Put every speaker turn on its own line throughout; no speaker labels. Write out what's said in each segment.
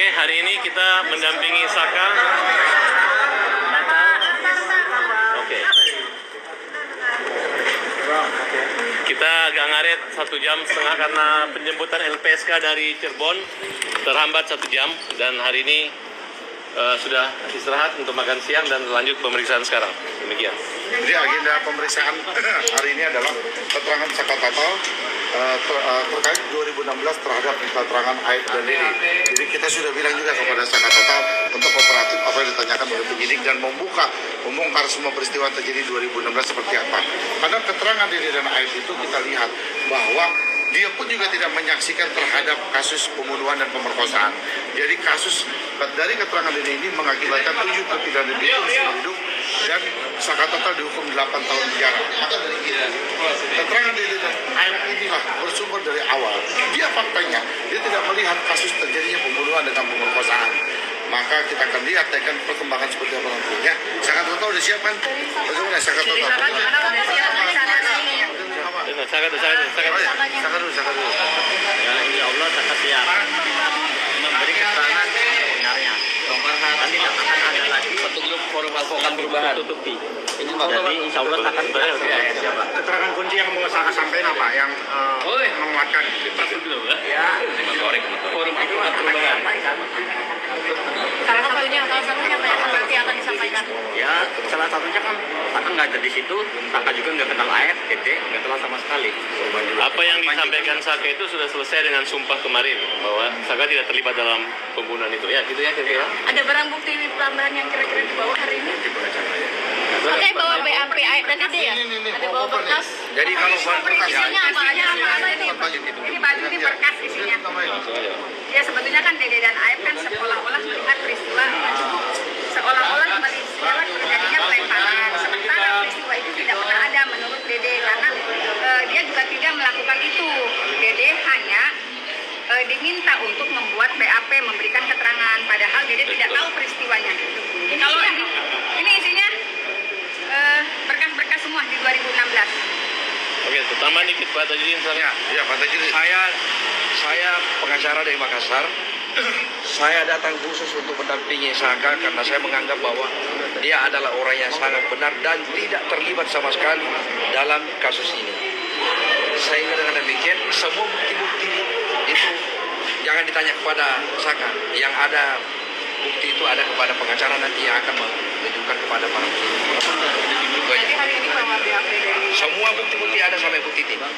Oke, hari ini kita mendampingi Saka. Oke. Kita agak ngaret 1,5 jam karena penjemputan LPSK dari Cirebon terhambat 1 jam, dan hari ini sudah istirahat untuk makan siang dan lanjut pemeriksaan sekarang. Demikian.
Jadi agenda pemeriksaan hari ini adalah keterangan Saka total terkait 2016 terhadap keterangan Aib dan Dede. Jadi kita sudah bilang juga kepada Saka total untuk kooperatif apa yang ditanyakan oleh penyidik dan membongkar semua peristiwa yang terjadi 2016 seperti apa. Karena keterangan Dede dan Aib itu kita lihat bahwa dia pun juga tidak menyaksikan terhadap kasus pembunuhan dan pemerkosaan. Jadi kasus dari keterangan Dede ini mengakibatkan 7 terpidana dihukum seumur hidup dan Saka total dihukum 8 tahun penjara. Maka dari itu, keterangan Dede dan Aib inilah bersumber dari awal. Dia faktanya, dia tidak melihat kasus terjadinya pembunuhan dan pemerkosaan. Maka kita akan lihat akan perkembangan seperti apa nantinya. Saka total udah siap kan? Bagaimana Saka total?
Saka dulu.
Ya, insya Allah Saka siap memberi keterangan sebenarnya. Pembahasan tidak akan ada lagi petunjuk forum advokat perubahan. Tutupi. Jadi insya Allah Saka siap.
Keterangan kunci yang mau Saka sampaikan apa? Yang menguatkan?
Ya, forum advokat perubahan.
Salah satunya apa yang nanti akan disampaikan?
Ya, salah satunya kan Saka nggak ada di situ. Saka juga nggak kenal Aib, Dede nggak kenal sama sekali.
Apa yang disampaikan Saka itu sudah selesai dengan sumpah kemarin bahwa Saka tidak terlibat dalam pembunuhan itu. Ya, gitu ya kira-kira.
Ada barang bukti tambahan yang kira-kira dibawa hari ini? Oke, bawa BAP Aib dan Dede ya? Ada bawa berkas?
Jadi kalau
Isinya apa aja? Ini baju ini berkas isinya. Ya sebetulnya kan Dede dan Aib kan seolah-olah melihat peristiwa seolah-olah peristiwa terjadinya pelemparan. Sementara peristiwa itu tidak pernah ada menurut Dede karena dia juga tidak melakukan itu. Dede hanya diminta untuk membuat BAP, memberikan keterangan, padahal Dede tidak tahu peristiwanya. Kalau ini isinya berkas-berkas semua di 2016.
Oke, tambahan dikit Pak Tajudin.
Ya, Pak Tajudin.
Saya pengacara dari Makassar. Saya datang khusus untuk mendampingi Saka karena saya menganggap bahwa dia adalah orang yang sangat benar dan tidak terlibat sama sekali dalam kasus ini. Sehingga dengan demikian semua bukti-bukti itu jangan ditanya kepada Saka. Yang ada bukti itu ada kepada pengacara nanti yang akan menunjukkan kepada para penyidik.
Jadi hari ini bawa BAP dari
Semua bukti-bukti ada sampai bukti tim. Ya.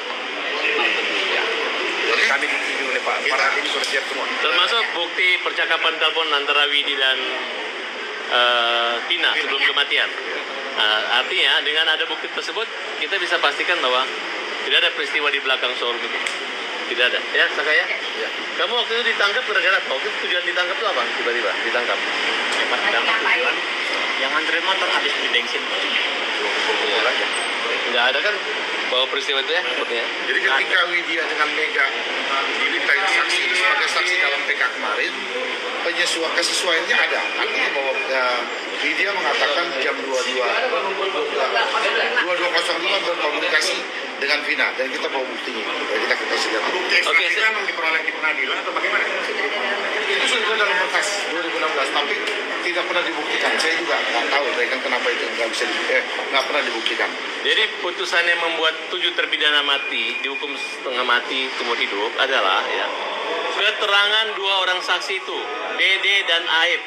Jadi kami ditunjuk oleh Pak Farhad ini sudah siap semua.
Termasuk bukti percakapan telepon antara Widi dan Tina sebelum kematian. Artinya dengan ada bukti tersebut kita bisa pastikan bahwa tidak ada peristiwa di belakang showroom itu. Tidak ada. Ya, Saka ya? Ya. Kamu waktu itu ditangkap gara-gara apa? Waktu itu tujuan ditangkap itu apa? Tiba-tiba ditangkap.
Yang ngantri motor habis beli bensin.
Nggak ada kan bahwa peristiwa itu ya? Sepertinya.
Jadi ketika Widya dengan Mega dimintai saksi sebagai saksi dalam PK kemarin, kesesuaiannya ada. Artinya bahwa Widya mengatakan jam 22.05 berkomunikasi dengan Vina dan kita bawa buktinya. Kita kasih lihat. Bukti ekstradisi memang diperoleh di pengadilan atau bagaimana? Itu sudah dalam berkas 2016, tapi tidak pernah dibuktikan. Saya juga nggak tahu, kan kenapa itu nggak pernah dibuktikan.
Jadi putusan yang membuat 7 terpidana mati dihukum setengah mati seumur hidup adalah ya keterangan 2 orang saksi itu, Dede dan Aib,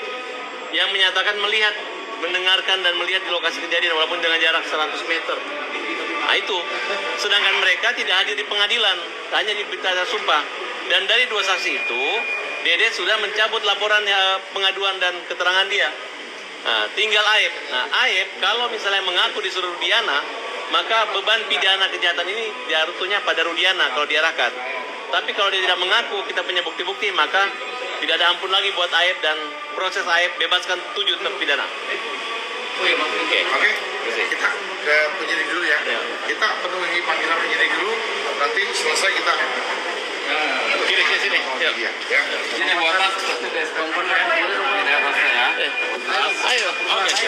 yang menyatakan melihat, mendengarkan dan melihat di lokasi kejadian walaupun dengan jarak 100 meter. Nah itu, sedangkan mereka tidak hadir di pengadilan, hanya di berita sumpah. Dan dari 2 saksi itu, Dede sudah mencabut laporan pengaduan dan keterangan dia. Nah, tinggal Aib. Nah, Aib kalau misalnya mengaku disuruh Rudiana, maka beban pidana kejahatan ini jatuhnya pada Rudiana kalau diarahkan. Tapi kalau dia tidak mengaku, kita punya bukti-bukti, maka tidak ada ampun lagi buat Aib dan proses Aib bebaskan 7 terpidana. Oke.
Kita ke penyidik dulu ya. Kita penuhi panggilan penyidik dulu. Nanti selesai kita
Sini. Ya.
Ini buatan komponen tidak rasa ya.
Ayo. Oke.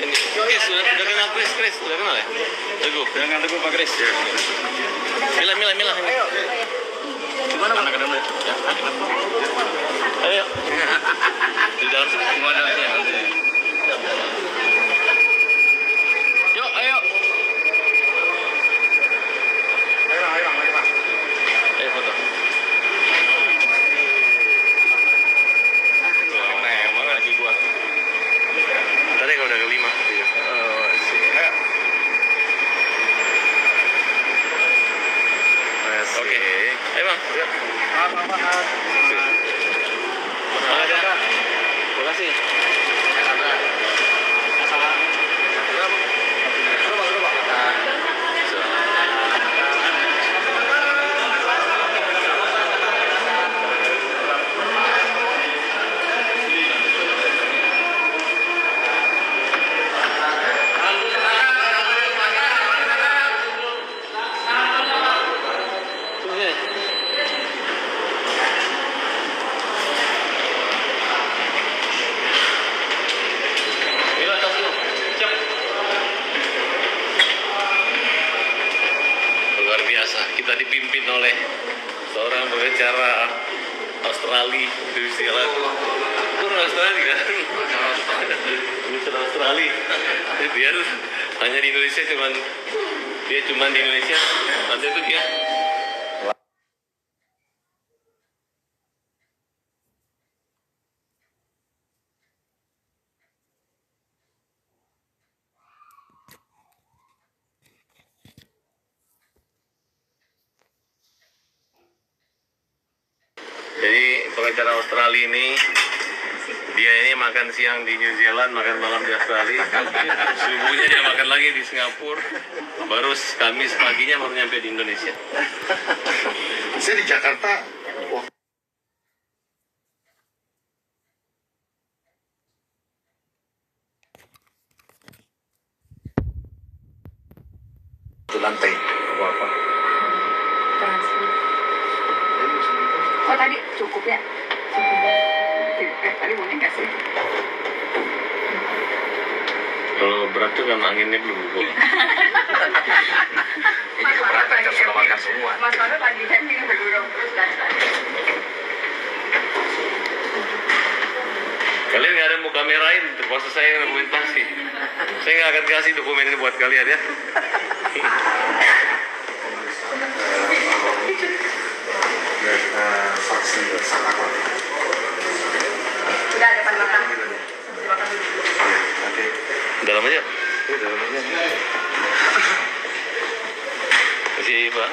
Ini. Chris, sudah kenal Chris, sudah kenal ya? Teguh.
Dengan Teguh Pak Kris.
Mila.
Gimana Pak?
Ya. Ayo. oleh seorang pengacara Australia, New Zealand. Orang Australia kan? Bukan Australia. Dia hanya di Indonesia dia cuman di Indonesia. Nanti itu dia. Jadi pengacara Australia dia ini makan siang di New Zealand, makan malam di Australia, subuhnya dia makan lagi di Singapura, baru Kamis paginya baru nyampe di Indonesia.
Saya di Jakarta. Wah. Itu lantai apa?
Oh tadi cukup ya? Tadi boleh nggak sih?
Kalau berat tuh kan anginnya belum buka.
Ini keberatan kan sudah makan semua.
Mas Manu lagi happy berduduk terus dan
Kalian nggak ada mau kamerain, terpaksa saya yang dokumentasi. Saya nggak akan kasih dokumen ini buat kalian ya.
Saksi Sakata.
udah ada depan makan.
Oke.
Dalam aja.
Dalam aja.
Kasih Pak.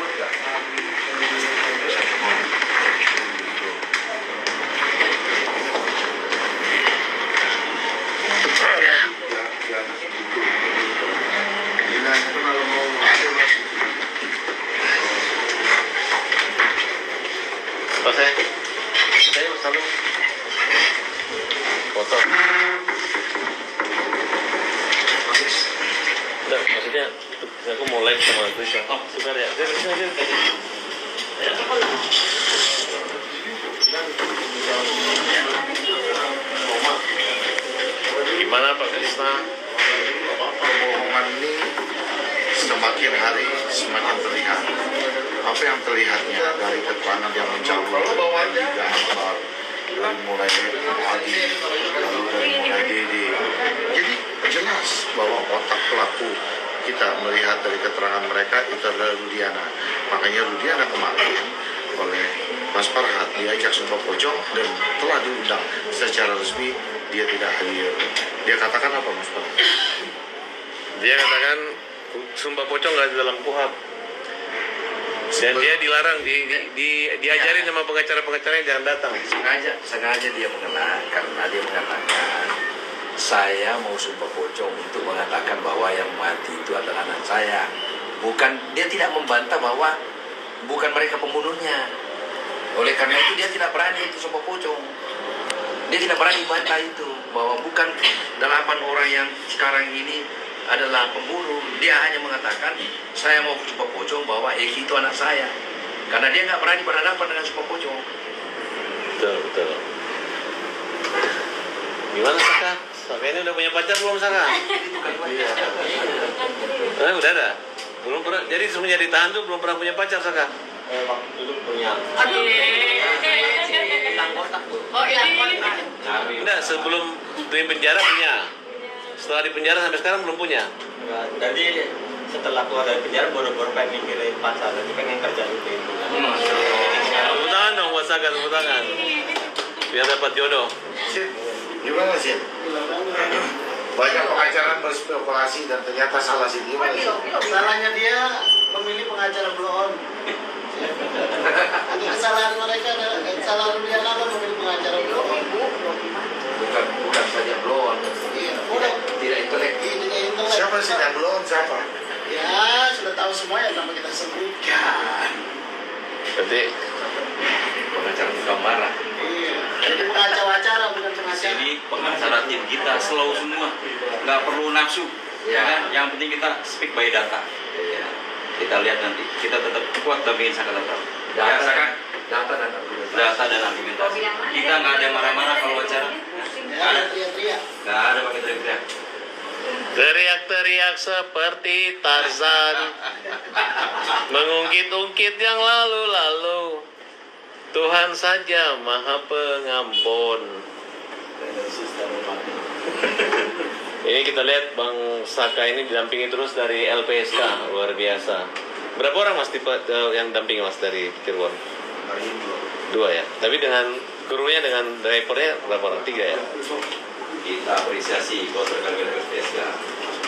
Pak saya selalu foto. Udah, maksudnya aku mau live sama Trisha. Oh, sebentar ya. Gimana Pak Krisna?
Perbohongan ini semakin hari semakin terlihat. Apa yang terlihatnya dari keterangan yang mencampur dari gambar, dari mulai Adi, lalu dari mulai Dede. Jadi jelas bahwa otak pelaku kita melihat dari keterangan mereka itu adalah Rudiana. Makanya Rudiana kemarin oleh Mas Farhad diajak sumpah pocong dan telah diundang secara resmi, dia tidak hadir. Dia katakan apa Mas Farhad?
Dia katakan sumpah pocong nggak di dalam KUHP. Dan dia dilarang, diajarin sama pengacara-pengacaranya jangan datang.
Sengaja dia mengenal karena dia mengatakan saya mau sumpah pocong untuk mengatakan bahwa yang mati itu adalah anak saya. Bukan, dia tidak membantah bahwa bukan mereka pembunuhnya. Oleh karena itu dia tidak berani itu sumpah pocong. Dia tidak berani bantah itu bahwa bukan 8 orang yang sekarang ini adalah pembunuh. Dia hanya mengatakan saya mau sumpah pocong bahwa Eki itu anak saya. Karena dia nggak berani berhadapan dengan sumpah pocong.
Betul. Gimana Saka? Saka ini udah punya pacar belum Saka? Udah ada. Belum pernah. Jadi semenjak ditahan tuh belum pernah punya pacar Saka?
Waktu itu punya.
Oh hilang kontak.
Enggak, sebelum di penjara punya. Setelah di penjara sampai sekarang belum punya.
Jadi setelah keluar dari penjara baru-baru pengen mikirin pasar, jadi pengen kerja itu.
Tepuk tangan dong buat Saka, tepuk tangan. Biar dapat jodoh.
Sip, gimana sih? Banyak pengacara berspekulasi dan ternyata salah sih. Gimana sih?
Salahnya dia memilih pengacara blon. Ini kesalahan mereka adalah kesalahan dia apa memilih pengacara blon.
Bukan saja blon.
Iya, udah.
Tidak intelek.
Ini intelek.
Siapa sih yang belum? Siapa?
Ya, sudah tahu semua ya tanpa kita sebutkan.
Berarti
Pengacara tukang marah.
Iya. Jadi pengacara bukan pengacara.
Jadi pengacara tim kita slow semua, nggak perlu nafsu. Ya kan? Yang penting kita speak by data.
Iya.
Kita lihat nanti, kita tetap kuat dampingin Saka tetap. Ya Saka,
Data dan argumentasi.
data dan argumentasi. Kita nggak ada marah-marah kalau wawancara.
Ya, ada teriak-teriak.
Nggak ada pakai teriak-teriak.
Teriak-teriak seperti Tarzan, mengungkit-ungkit yang lalu-lalu. Tuhan saja Maha Pengampun. Ini kita lihat Bang Saka ini didampingi terus dari LPSK, luar biasa. Berapa orang Mas tipe yang dampingi Mas dari Cirebon? 2 ya. Tapi dengan krunya, dengan drivernya berapa orang? 3 ya.
Kita apresiasi kau rekan LPSK.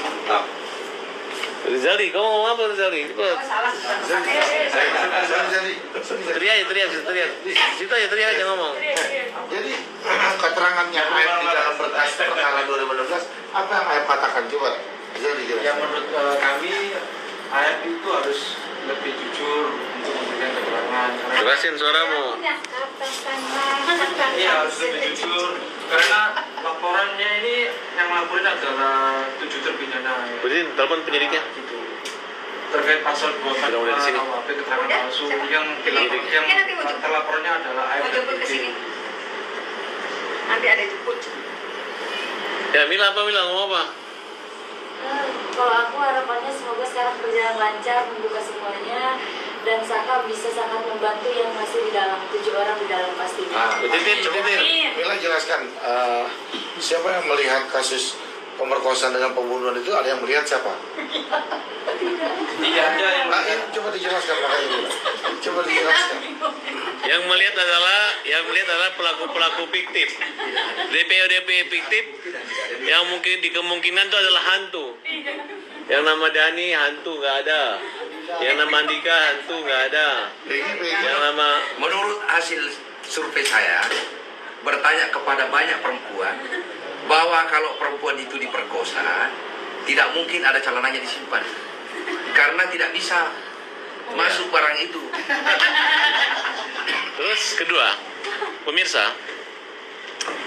Mantap.
Rizali, kamu ngomong apa Rizali? Cepet.
Jadi
Teriak. Situ aja teriak aja ngomong.
Jadi keterangannya Aib di dalam berkas perkara 2016 apa yang Aib katakan coba? Jadi
Yang menurut kami Aib itu harus lebih jujur untuk memberikan keterangan.
Kerasin suaramu.
Iya, harus lebih jujur karena laporannya ini yang melaporin adalah 7 terpidana.
Budin, telepon penyidiknya.
Gitu. Terkait pasal 242
Udah di sini.
KUHP keterangan
Udah,
palsu
siapa?
yang terlapornya adalah Aib.
Mau jemput ke sini. Nanti ada jemput.
Ya Mila ngomong apa?
Kalau aku harapannya semoga sekarang berjalan lancar, membuka semuanya, dan Saka bisa sangat membantu yang masih di dalam, 7 orang di dalam pastinya.
Titin.
Mila jelaskan siapa yang melihat kasus pemerkosaan dengan pembunuhan itu, ada yang melihat siapa?
Tidak ada yang
Coba dijelaskan makanya Mila. Coba dijelaskan.
Yang melihat adalah pelaku-pelaku fiktif. DPO fiktif yang mungkin di kemungkinan itu adalah hantu. Yang nama Dani hantu nggak ada. Yang nama Andika hantu nggak ada. Yang nama
Menurut hasil survei saya, bertanya kepada banyak perempuan bahwa kalau perempuan itu diperkosa, tidak mungkin ada celananya disimpan. Karena tidak bisa masuk barang itu.
Terus kedua, pemirsa,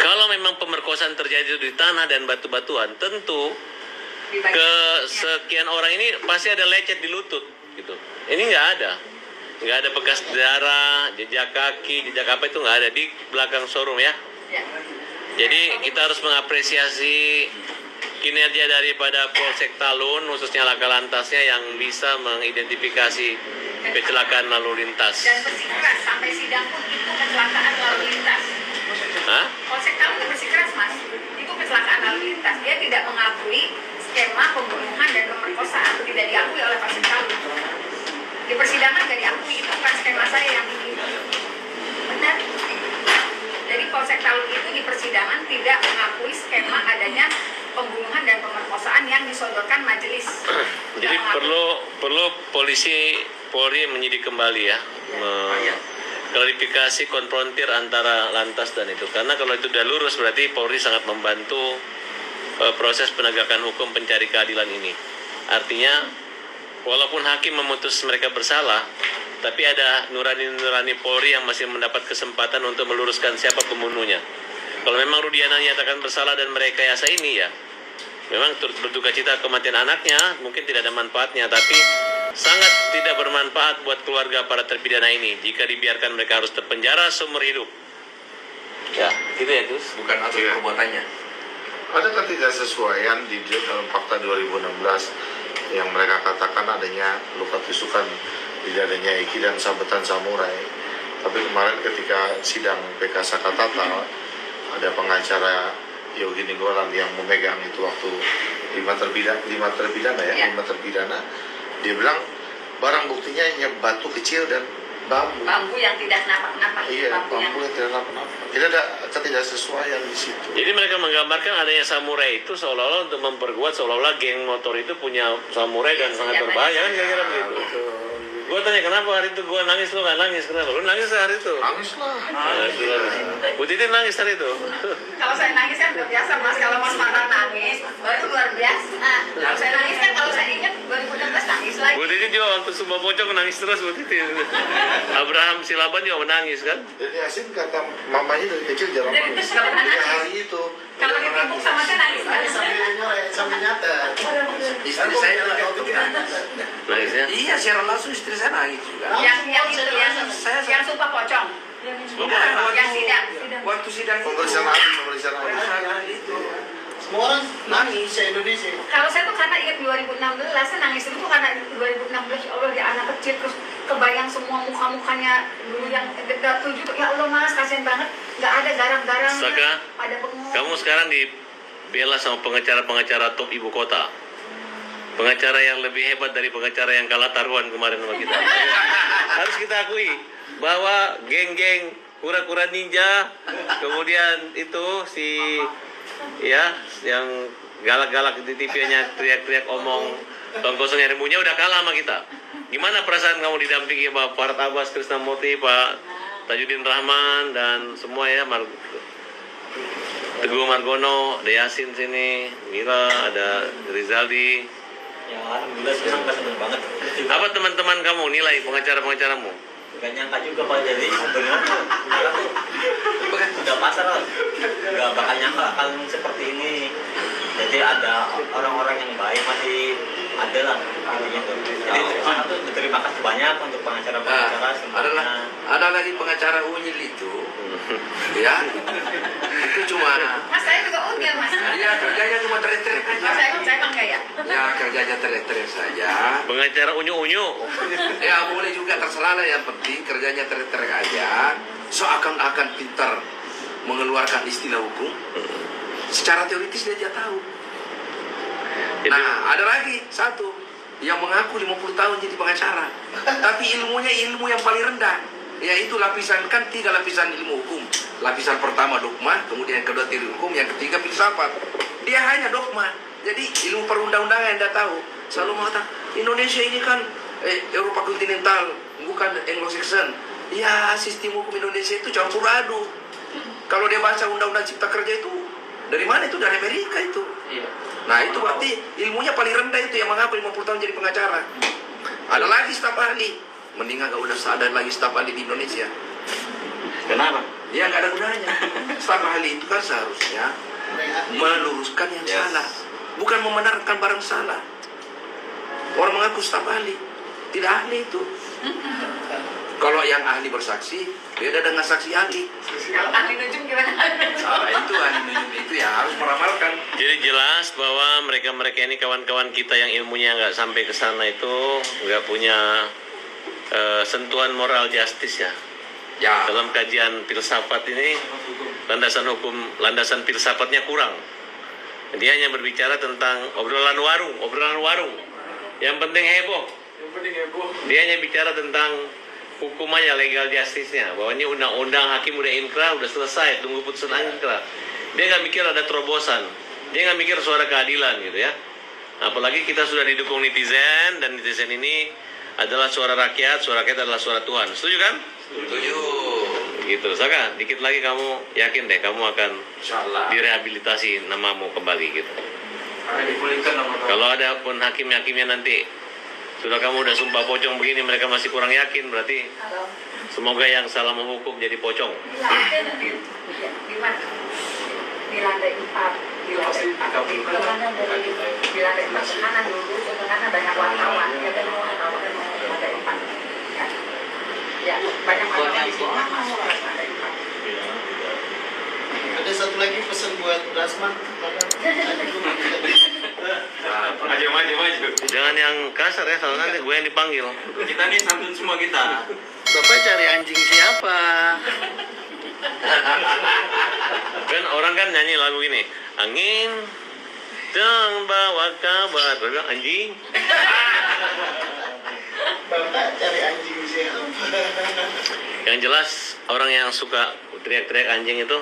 kalau memang pemerkosaan terjadi di tanah dan batu-batuan, tentu ke sekian orang ini pasti ada lecet di lutut, gitu. Ini nggak ada bekas darah, jejak kaki, jejak apa itu nggak ada di belakang showroom ya. Jadi kita harus mengapresiasi kinerja daripada Polsek Talun, khususnya laka lantasnya yang bisa mengidentifikasi kecelakaan lalu lintas.
Dan bersikeras sampai sidang pun itu kecelakaan lalu lintas.
Hah?
Polsek Talun bersikeras mas, itu kecelakaan lalu lintas. Dia tidak mengakui skema pembunuhan dan pemerkosaan, tidak diakui oleh Polsek Talun. Di persidangan nggak diakui, itu bukan skema saya yang ini. Benar. Jadi Polsek Talun itu di persidangan tidak mengakui skema adanya pembunuhan dan pemerkosaan yang disodorkan majelis.
Jadi perlu Polri menyidik kembali ya, klarifikasi konfrontir antara lantas dan itu. Karena kalau itu udah lurus berarti Polri sangat membantu proses penegakan hukum pencari keadilan ini. Artinya walaupun hakim memutus mereka bersalah, tapi ada nurani Polri yang masih mendapat kesempatan untuk meluruskan siapa pembunuhnya. Kalau memang Rudiana nyatakan bersalah dan merekayasa ini ya, memang turut berduka cita kematian anaknya, mungkin tidak ada manfaatnya, tapi sangat tidak bermanfaat buat keluarga para terpidana ini jika dibiarkan mereka harus terpenjara seumur hidup. Ya, gitu ya Gus.
Bukan atas perbuatannya.
Ada ketidaksesuaian di dalam fakta 2016 yang mereka katakan adanya luka tusukan di dadanya Eki dan sabetan samurai. Tapi kemarin ketika sidang PK Sakatata, ada pengacara Yogi Ninggolan yang memegang itu waktu 5 terpidana, dia bilang barang buktinya hanya batu kecil dan bambu.
Bambu yang tidak kenapa-kenapa.
Iya, bambu yang tidak kenapa-kenapa. Tidak ada ketidaksesuaian di situ.
Jadi mereka menggambarkan adanya samurai itu seolah-olah untuk memperkuat seolah-olah geng motor itu punya samurai dan sangat berbahaya kan kira-kira begitu. Gue tanya kenapa hari itu gue nangis, lu nggak nangis, kenapa? Lu nangis hari itu?
Nangis lah.
Bu Titin nangis hari itu.
Kalau saya nangis kan udah biasa mas, kalau mas Farhan nangis baru luar biasa. Kalau saya nangis kan kalau saya ingat 2016 nangis lagi.
Bu Titin juga waktu Sumba Pocong nangis terus Bu Titin. Abraham Silaban juga menangis kan?
Jadi Yasin kata mamanya dari kecil jarang
Dari
nangis.
kecil nggak pernah nangis.
Hari itu
Kalau ditimbuk sama saya nangis lagi.
sambil nyata.
Istri saya juga waktu
Nangisnya?
Iya, secara langsung istri saya nangis juga.
Yang sumpah pocong. Yang sidang.
Waktu sidang itu.
pemeriksaan ahli
Itu.
Semua orang nangis se-Indonesia.
Kalau saya tuh karena ingat 2016, saya nangis itu karena 2016, ya Allah, dia anak kecil, terus kebayang semua muka-mukanya dulu yang dekat tujuh, ya Allah Mas, kasihan banget, nggak ada garang-garangnya,
Saka,
ada bengong.
kamu sekarang dibela sama pengacara-pengacara top ibu kota. Pengacara yang lebih hebat dari pengacara yang kalah taruhan kemarin sama kita. Harus kita akui bahwa geng-geng kura-kura ninja, kemudian itu si ya yang galak-galak di TV-nya teriak-teriak omong tong kosong yang rembunya udah kalah sama kita. Gimana perasaan kamu didampingi Pak Farhad Abbas, Krisnamurti, Pak Tajudin Rahman dan semua ya, Teguh Margono, ada Yasin sini, Mira, ada Rizaldi.
Ya alhamdulillah senang banget.
Apa teman-teman kamu nilai pengacara-pengacaramu?
Gak nyangka juga Pak, jadi sebenarnya udah pasar lah, gak bakal nyangka akan seperti ini. Jadi ada orang-orang yang baik masih ada lah artinya tuh. Jadi sangat tuh berterima kasih banyak untuk pengacara-pengacara semuanya.
Ada lagi pengacara unyil itu, ya, itu cuma,
Mas, saya juga unyil Mas.
ya kerjanya cuma teriak-teriak aja.
Saya kan kayak.
Ya kerjanya teriak-teriak saja.
Pengacara unyu-unyu.
Ya boleh juga, terserah lah, yang penting kerjanya teriak-teriak aja. Seakan-akan pintar mengeluarkan istilah hukum. Secara teoritis dia tahu. Nah, ada lagi satu yang mengaku 50 tahun jadi pengacara, tapi ilmunya ilmu yang paling rendah, yaitu lapisan, kan 3 lapisan ilmu hukum. Lapisan pertama dogma, kemudian yang kedua teori hukum, yang ketiga filsafat. Dia hanya dogma. Jadi ilmu perundang-undangan yang dia tahu. Selalu mengatakan Indonesia ini kan Eropa kontinental, bukan Anglo-Saxon. Ya, sistem hukum Indonesia itu campur aduk. Kalau dia baca undang-undang cipta kerja itu dari mana? Itu dari Amerika itu. Nah itu berarti ilmunya paling rendah, itu yang mengaku 50 tahun jadi pengacara. Ada lagi staf ahli, mendingan gak udah ada lagi staf ahli di Indonesia.
Kenapa?
Ya nggak ada gunanya. Staf ahli itu kan seharusnya meluruskan yang salah, bukan membenarkan barang salah. Orang mengaku staf ahli, tidak ahli itu. Kalau yang ahli bersaksi beda dengan saksi ahli.
Kalau ahli nujum gimana?
Itu ahli nujum itu ya harus meramalkan.
Jadi jelas bahwa mereka-mereka ini kawan-kawan kita yang ilmunya nggak sampai ke sana itu nggak punya sentuhan moral justice ya.
Ya.
Dalam kajian filsafat ini landasan hukum, landasan filsafatnya kurang. Dia hanya berbicara tentang obrolan warung. Yang penting heboh. Dia hanya bicara tentang hukumannya, legal justice-nya, bahwa ini undang-undang hakim udah inkrah, udah selesai, tunggu putusan inkrah. Dia nggak mikir ada terobosan, dia nggak mikir suara keadilan gitu ya. Apalagi kita sudah didukung netizen, dan netizen ini adalah suara rakyat adalah suara Tuhan. Setuju kan?
Setuju.
Gitu, Saka, dikit lagi kamu yakin deh kamu akan
Insyaallah.
direhabilitasi namamu kembali gitu.
Dipulihkan nama kamu.
Kalau ada pun hakimnya nanti sudah kamu udah sumpah pocong begini, mereka masih kurang yakin, berarti semoga yang salah menghukum jadi pocong.
Di mana? Di lantai 4. Di lantai 4. Di lantai 4 ke kanan dulu, ke kanan banyak wartawan. Ya, banyak wartawan di lantai 4. Ya, banyak wartawan di sini. Lantai 4.
Ada satu lagi pesan buat Rasman.
Maju. Jangan yang kasar ya, soalnya nanti gue yang dipanggil.
Kita nih santun semua kita.
Bapak cari anjing siapa?
Kan orang kan nyanyi lagu ini, angin dan bawa kabar, gue bilang anjing.
Bapak cari anjing siapa?
Yang jelas orang yang suka teriak-teriak anjing itu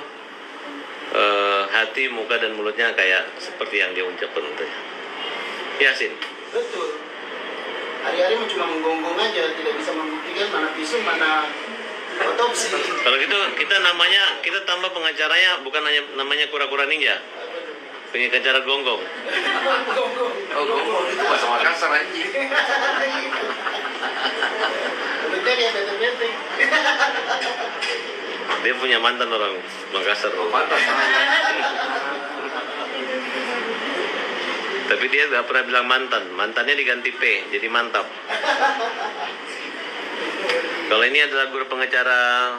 hati, muka, dan mulutnya kayak seperti yang dia ucapkan itu. Yasin.
Betul. Hari-hari cuma menggonggong aja, tidak bisa membuktikan mana visum, mana otopsi.
Kalau gitu kita namanya, kita tambah pengacaranya bukan hanya namanya kura-kura ninja, pengacara gonggong.
Oh, ngomong itu bahasa Makassar anjing.
Mulutnya kayak bete-bete.
Dia punya mantan orang Makassar.
Pantas.
Tapi dia gak pernah bilang mantan, mantannya diganti P, jadi mantap. Kalau ini adalah guru pengacara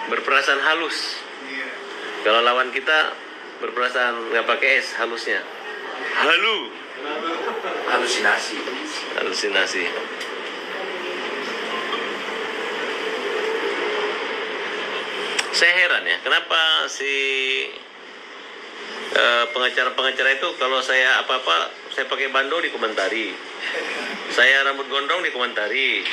berperasaan halus. Kalau lawan kita berperasaan nggak pakai S halusnya.
Halusinasi.
Halusinasi. Saya heran ya, kenapa si pengacara-pengacara itu kalau saya apa-apa, saya pakai bando dikomentari, saya rambut gondrong dikomentari,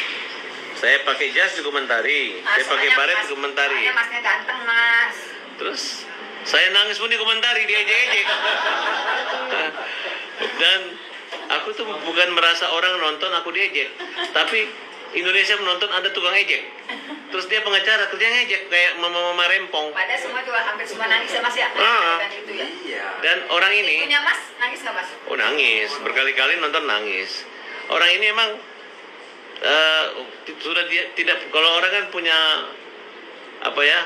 saya pakai jas dikomentari, saya pakai baret dikomentari.
Masnya ganteng, Mas.
Terus saya nangis pun dikomentari, diejek-ejek. Dan aku tuh bukan merasa orang nonton aku diejek, tapi Indonesia menonton ada tukang ejek. Terus dia pengacara kerja ngejek kayak mama-mama rempong.
Padahal semua juga hampir semua nangis ya, Mas ya. Dan itu ya.
Iya.
Dan orang ini,
Ibunya Mas nangis nggak, Mas?
oh nangis, berkali-kali nonton nangis. Orang ini emang sudah dia tidak, kalau orang kan punya apa ya,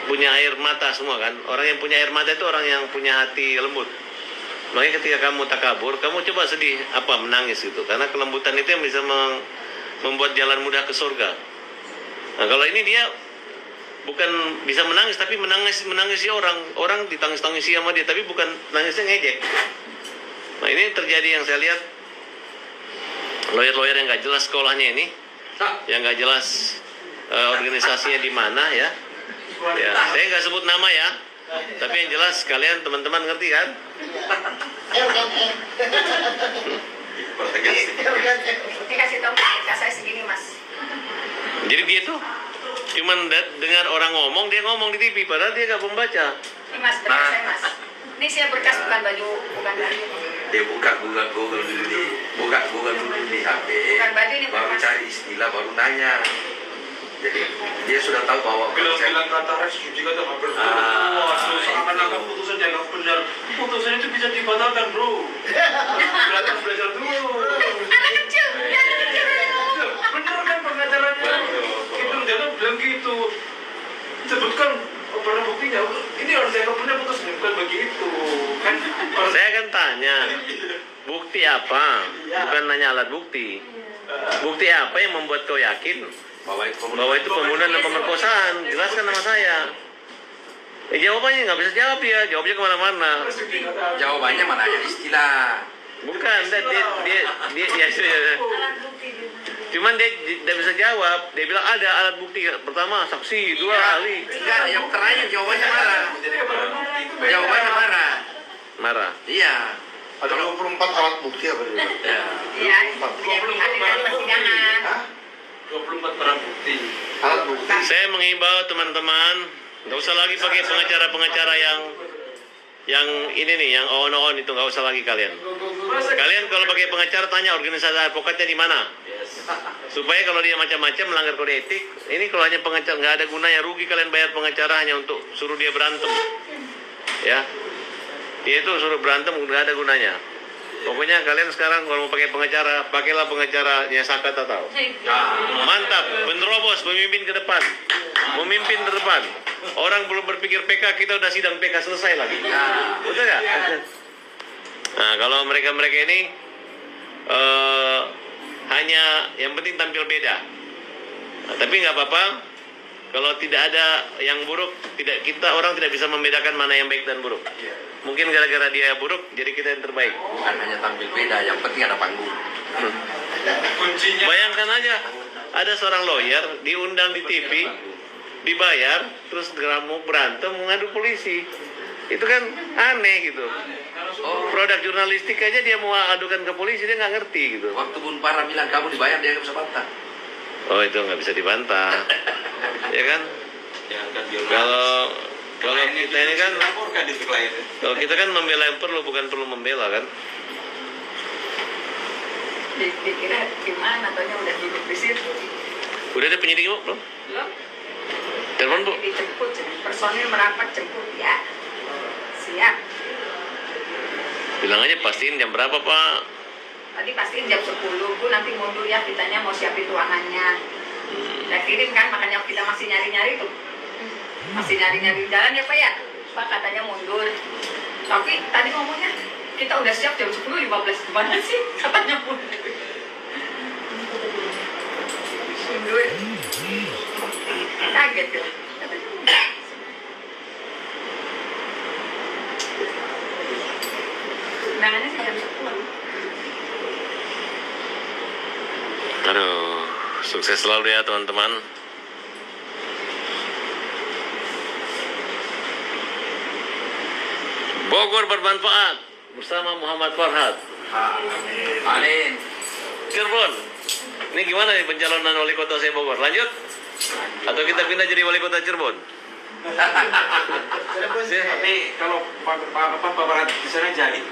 punya air mata semua kan. Orang yang punya air mata itu orang yang punya hati lembut. Makanya ketika kamu takabur, kamu coba sedih, apa menangis gitu. Karena kelembutan itu yang bisa membuat jalan mudah ke surga. Nah kalau ini dia bukan bisa menangis, tapi menangisi orang ditangis-tangisi sama dia, tapi bukan nangisnya ngejek. Nah ini terjadi yang saya lihat, lawyer-lawyer yang nggak jelas sekolahnya ini, yang nggak jelas organisasinya di mana ya. Ya, saya nggak sebut nama ya, tapi yang jelas kalian teman-teman ngerti kan?
Dikasih tahu saya segini, Mas.
Jadi dia tuh cuman dengar orang ngomong, dia ngomong di TV, padahal dia nggak membaca.
Ini Mas, benar saya, Mas. Ini saya berkas bukan baju, bukan baju.
Dia buka Google dulu di HP.
Bukan baju ini,
Baru
Mas.
cari istilah, baru nanya. Jadi dia sudah tahu bahwa
Bilang kata rescue juga tuh hampir seakan-akan putusan dianggap benar. Putusan itu bisa dibatalkan, bro. Belajar dulu.
Anak kecil, dia anak kecil.
Bener kan pengacaranya? Itu dia bilang gitu. Sebutkan barang buktinya. Ini harus dianggap benar putusan, bukan begitu. Kan
Saya kan tanya, bukti apa? Bukan nanya alat bukti. Bukti apa yang membuat kau yakin bahwa itu pembunuhan dan pemerkosaan? Jelaskan sama saya. Jawabannya nggak bisa jawab dia, jawabnya kemana-mana.
jawabannya mana ada istilah.
Bukan, dia ya. Cuman dia tidak bisa jawab. Dia bilang ada alat bukti. Pertama saksi, dua ahli.
Enggak, yang terakhir jawabannya marah. Jawabannya marah.
Marah.
Iya.
Ada 24 alat bukti apa dia?
Ya.
Iya, yang dihadir dari persidangan.
24 barang bukti.
Alat bukti.
Saya menghimbau teman-teman, nggak usah lagi pakai pengacara-pengacara yang ini nih, yang on itu nggak usah lagi kalian. Kalian kalau pakai pengacara tanya organisasi advokatnya di mana, supaya kalau dia macam-macam melanggar kode etik. Ini kalau hanya pengacara nggak ada gunanya, rugi kalian bayar pengacara hanya untuk suruh dia berantem, ya. Dia itu suruh berantem nggak ada gunanya. Pokoknya kalian sekarang kalau mau pakai pengacara, pakailah pengacaranya Saka Tatao. Mantap, penerobos, pemimpin ke depan, memimpin ke depan. Orang belum berpikir PK, kita udah sidang PK selesai lagi. Betul nggak? Nah, kalau mereka-mereka ini hanya yang penting tampil beda. Nah, tapi nggak apa-apa. Kalau tidak ada yang buruk, kita orang tidak bisa membedakan mana yang baik dan buruk. Mungkin gara-gara dia buruk, jadi kita yang terbaik.
Bukan hanya tampil beda, yang penting ada panggung.
Kuncinya
Bayangkan aja, ada seorang lawyer diundang di TV, dibayar, terus mau berantem, mengadu polisi. Itu kan aneh gitu. Produk jurnalistik aja dia mau adukan ke polisi, dia nggak ngerti gitu.
Waktu Bun Para bilang kamu dibayar, dia nggak bisa bantah.
Oh, itu nggak bisa dibantah. Ya kan? Kalau kita ini kan, kalau kita kan membela yang perlu, bukan perlu membela kan?
Dikira gimana, taunya udah duduk di situ.
Udah ada penyidik belum?
Belum?
Telepon bu?
Dijemput, personil merapat jemput ya. Siap.
Bilang aja pastiin jam berapa pak?
Tadi pastiin jam 10, Bu nanti mundur ya, ditanya mau siapin ruangannya. Udah kirim kan, makanya kita masih nyari-nyari tuh. Masih nyari-nyari jalan ya Pak ya? Pak katanya mundur. Tapi tadi ngomongnya, kita udah siap jam 10.15. Gimana sih? Katanya mundur. Mundur. Kaget ya. Undangannya sih jam 10.
Aduh, sukses selalu ya teman-teman. Bogor bermanfaat bersama Muhammad Farhad.
Amin.
Cirebon, ini gimana nih pencalonan wali kota saya Bogor? Lanjut? Atau kita pindah jadi wali kota Cirebon?
Tapi kalau Pak Farhad di sana jadi.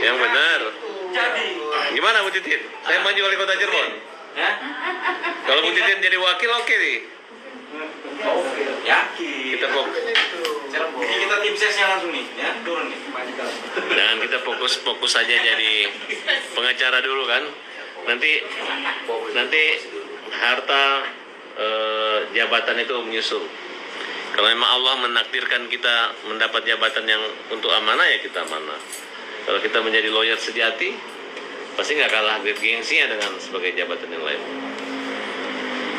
Yang benar.
Jadi.
Gimana Bu Titin? Saya maju wali kota Cirebon.
Ya?
Kalau Bu Titin jadi wakil, oke nih.
Yakin.
Kita fokus.
Jadi kita tim sesnya langsung nih, ya turun nih.
Dan kita fokus saja jadi pengacara dulu kan. Nanti harta jabatan itu menyusul. Kalau memang Allah menakdirkan kita mendapat jabatan yang untuk amanah, ya kita amanah. Kalau kita menjadi lawyer sejati, pasti nggak kalah gengsinya dengan sebagai jabatan yang lain.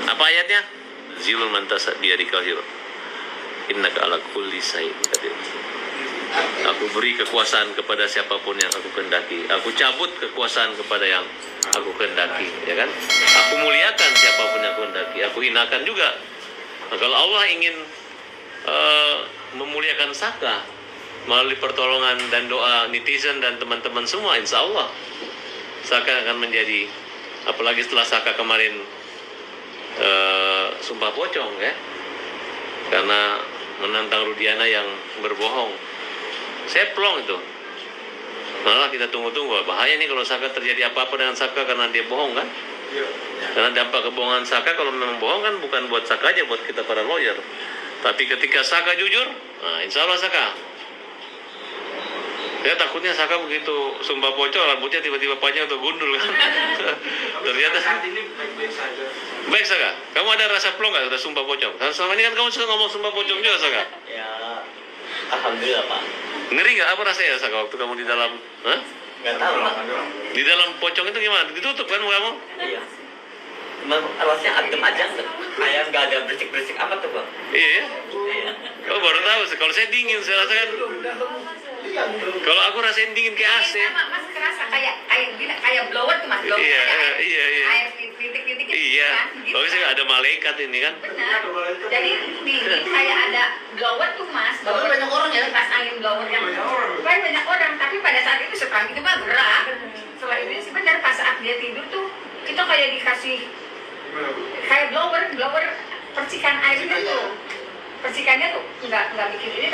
Apa ayatnya? Zilul mantasa biadikal hiro. Innaka ala kulli syai'in qadir. Aku beri kekuasaan kepada siapapun yang aku kehendaki. Aku cabut kekuasaan kepada yang aku kehendaki, ya kan? Aku muliakan siapapun yang aku kehendaki. Aku hinakan juga. Nah, kalau Allah ingin memuliakan Saka melalui pertolongan dan doa netizen dan teman-teman semua, insya Allah Saka akan menjadi, apalagi setelah Saka kemarin sumpah pocong ya, karena menantang Rudiana yang berbohong. Saya plong itu. Malah kita tunggu-tunggu, bahaya nih kalau Saka terjadi apa-apa dengan Saka karena dia bohong kan. Karena dampak kebohongan Saka, kalau memang bohong kan bukan buat Saka aja, buat kita para lawyer. Tapi ketika Saka jujur, nah insya Allah Saka. Saya takutnya Saka begitu sumpah pocong, rambutnya tiba-tiba panjang atau gundul kan. Ternyata
saat ini baik-baik saja.
baik Saka, kamu ada rasa plong nggak sudah sumpah pocong? Karena selama ini kan kamu suka ngomong sumpah pocong juga Saka.
Ya, alhamdulillah Pak.
Ngeri nggak apa rasanya Saka waktu kamu di dalam? Hah?
Nggak tahu Pak.
Di dalam pocong itu gimana? Ditutup kan kamu?
Iya. Rasanya adem aja, kayak nggak ada berisik-berisik apa tuh Bang?
Iya ya?
Iya.
Oh baru tahu, kalau saya dingin, saya rasakan. Kalau aku rasain dingin kayak AC.
Sama Mas kerasa kayak blower tuh Mas, blower.
Iya,
kayak
iya, iya.
Air titik-titik gitu
Iya,
kan. Gitu
bagus
kan.
sih ada malaikat ini kan.
Benar. Jadi dingin kayak ada blower tuh Mas.
Tapi banyak orang ya?
Kipas angin blower yang banyak orang. Tapi pada saat itu sekarang itu mah gerak. Setelah itu sih benar, pas saat dia tidur tuh kita kayak dikasih kayak blower percikan airnya tuh. Percikannya tuh nggak bikin ini,